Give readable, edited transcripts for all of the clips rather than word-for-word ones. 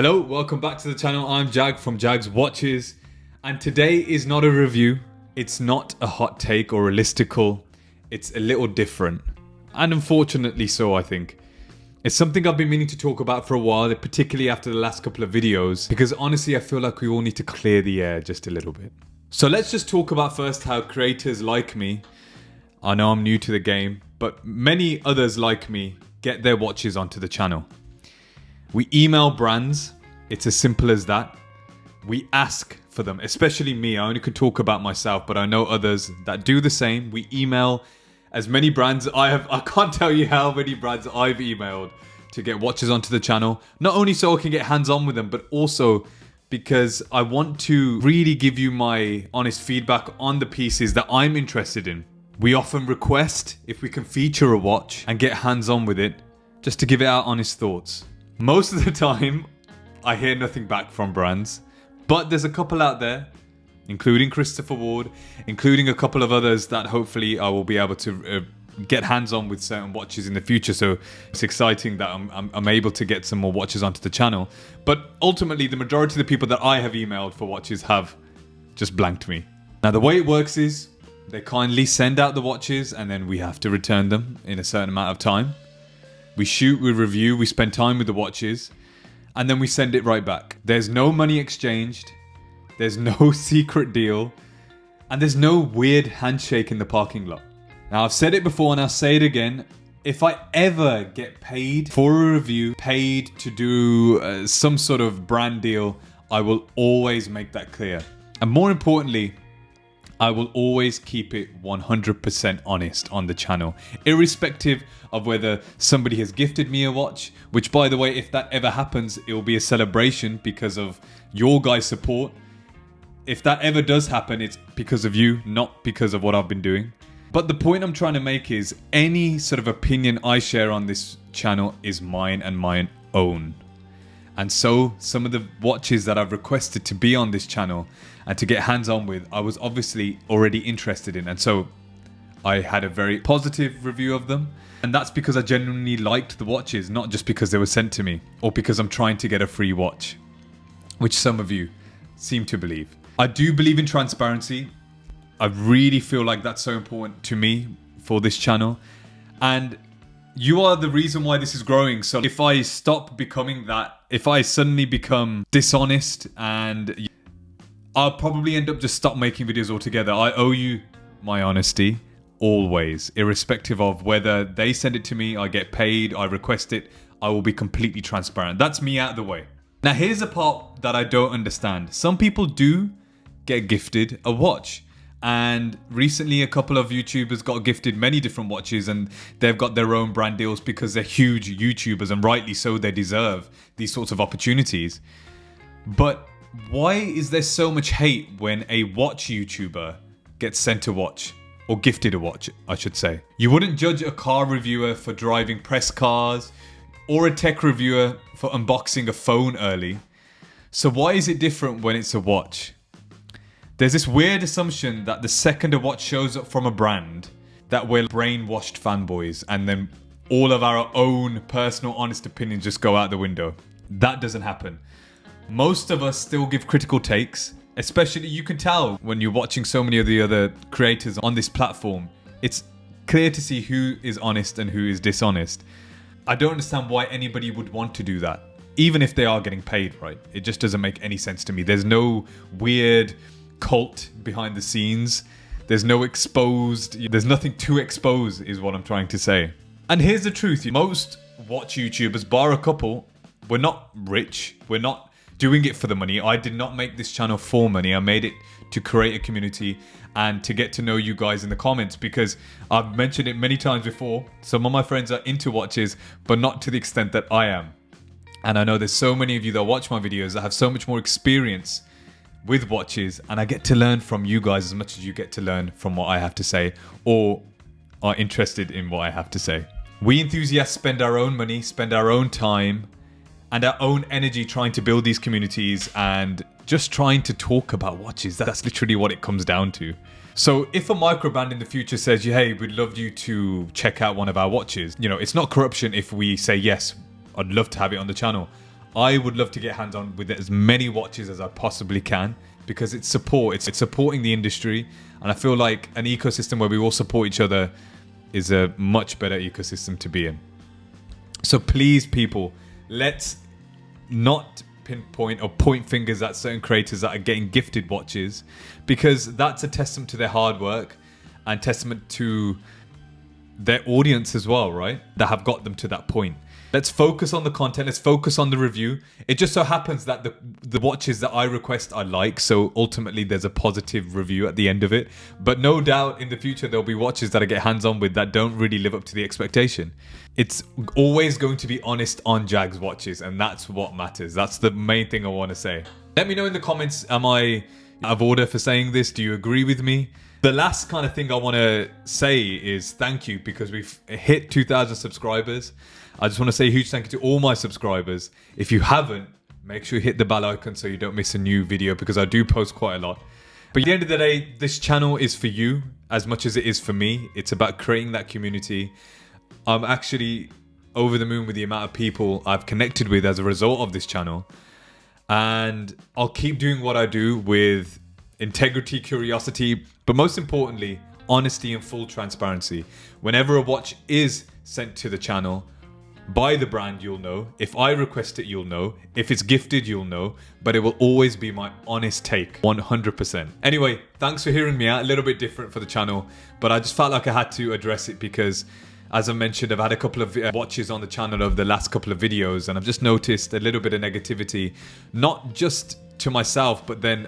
Hello, welcome back to the channel. I'm Jag from Jag's Watches, and today is not a review. It's not a hot take or a listicle. It's a little different, and unfortunately so, I think. It's something I've been meaning to talk about for a while, particularly after the last couple of videos, because honestly I feel like we all need to clear the air just a little bit. So let's just talk about first how creators like me, I know I'm new to the game, but many others like me get their watches onto the channel. We email brands, it's as simple as that. We ask for them, especially me. I only can talk about myself, but I know others that do the same. We email as many brands. I can't tell you how many brands I've emailed to get watches onto the channel. Not only so I can get hands-on with them, but also because I want to really give you my honest feedback on the pieces that I'm interested in. We often request if we can feature a watch and get hands-on with it, just to give it our honest thoughts. Most of the time, I hear nothing back from brands, but there's a couple out there, including Christopher Ward, including a couple of others that hopefully I will be able to get hands-on with certain watches in the future. So it's exciting that I'm able to get some more watches onto the channel. But ultimately, the majority of the people that I have emailed for watches have just blanked me. Now, the way it works is they kindly send out the watches and then we have to return them in a certain amount of time. We shoot, we review, we spend time with the watches, and then we send it right back. There's no money exchanged, there's no secret deal, and there's no weird handshake in the parking lot. Now, I've said it before and I'll say it again. If I ever get paid for a review, paid to do some sort of brand deal, I will always make that clear. And more importantly, I will always keep it 100% honest on the channel, irrespective of whether somebody has gifted me a watch, which, by the way, if that ever happens, it will be a celebration because of your guys' support. If that ever does happen, it's because of you, not because of what I've been doing. But the point I'm trying to make is any sort of opinion I share on this channel is mine and mine own. And so some of the watches that I've requested to be on this channel and to get hands-on with, I was obviously already interested in. And so I had a very positive review of them. And that's because I genuinely liked the watches, not just because they were sent to me or because I'm trying to get a free watch, which some of you seem to believe. I do believe in transparency. I really feel like that's so important to me for this channel. And you are the reason why this is growing. So if I stop becoming that, if I suddenly become dishonest, and I'll probably end up just stop making videos altogether. I owe you my honesty always, irrespective of whether they send it to me, I get paid, I request it, I will be completely transparent. That's me out of the way. Now here's the part that I don't understand. Some people do get gifted a watch. And recently a couple of YouTubers got gifted many different watches and they've got their own brand deals because they're huge YouTubers, and rightly so, they deserve these sorts of opportunities. But why is there so much hate when a watch YouTuber gets sent a watch, or gifted a watch, I should say? You wouldn't judge a car reviewer for driving press cars or a tech reviewer for unboxing a phone early. So why is it different when it's a watch? There's this weird assumption that the second a watch shows up from a brand, that we're brainwashed fanboys and then all of our own personal honest opinions just go out the window. That doesn't happen. Most of us still give critical takes, especially you can tell when you're watching so many of the other creators on this platform. It's clear to see who is honest and who is dishonest. I don't understand why anybody would want to do that, even if they are getting paid, right? It just doesn't make any sense to me. There's no weird cult behind the scenes. There's no exposed, there's nothing to expose is what I'm trying to say. And here's the truth. Most watch YouTubers, bar a couple, we're not rich. We're not doing it for the money. I did not make this channel for money. I made it to create a community and to get to know you guys in the comments, because I've mentioned it many times before. Some of my friends are into watches, but not to the extent that I am. And I know there's so many of you that watch my videos that have so much more experience with watches, and I get to learn from you guys as much as you get to learn from what I have to say or are interested in what I have to say. We enthusiasts spend our own money, spend our own time and our own energy trying to build these communities and just trying to talk about watches. That's literally what it comes down to. So if a microbrand in the future says, hey, we'd love you to check out one of our watches, it's not corruption if we say yes, I'd love to have it on the channel. I would love to get hands on with as many watches as I possibly can, because it's support. It's supporting the industry, and I feel like an ecosystem where we all support each other is a much better ecosystem to be in. So please, people, let's not pinpoint or point fingers at certain creators that are getting gifted watches, because that's a testament to their hard work and testament to their audience as well, right? That have got them to that point. Let's focus on the content. Let's focus on the review. It just so happens that the watches that I request I like, so ultimately there's a positive review at the end of it. But no doubt in the future there'll be watches that I get hands on with that don't really live up to the expectation. It's always going to be honest on Jags watches, and that's what matters. That's the main thing I want to say. Let me know in the comments, am I out of order for saying this? Do you agree with me? The last kind of thing I want to say is thank you, because we've hit 2,000 subscribers. I just want to say a huge thank you to all my subscribers. If you haven't, make sure you hit the bell icon so you don't miss a new video, because I do post quite a lot. But at the end of the day, this channel is for you as much as it is for me. It's about creating that community. I'm actually over the moon with the amount of people I've connected with as a result of this channel. And I'll keep doing what I do with integrity, curiosity, but most importantly, honesty and full transparency. Whenever a watch is sent to the channel by the brand, you'll know. If I request it, you'll know. If it's gifted, you'll know. But it will always be my honest take, 100%. Anyway, thanks for hearing me out. A little bit different for the channel, but I just felt like I had to address it because, as I mentioned, I've had a couple of watches on the channel over the last couple of videos, and I've just noticed a little bit of negativity, not just to myself, but then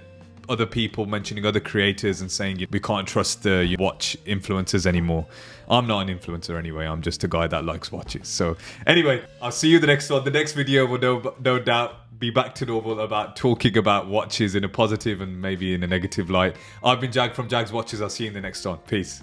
other people mentioning other creators and saying we can't trust the watch influencers anymore. I'm not an influencer anyway. I'm just a guy that likes watches. So anyway, I'll see you the next one. The next video will no doubt be back to normal about talking about watches in a positive and maybe in a negative light. I've been Jag from Jags Watches. I'll see you in the next one. Peace.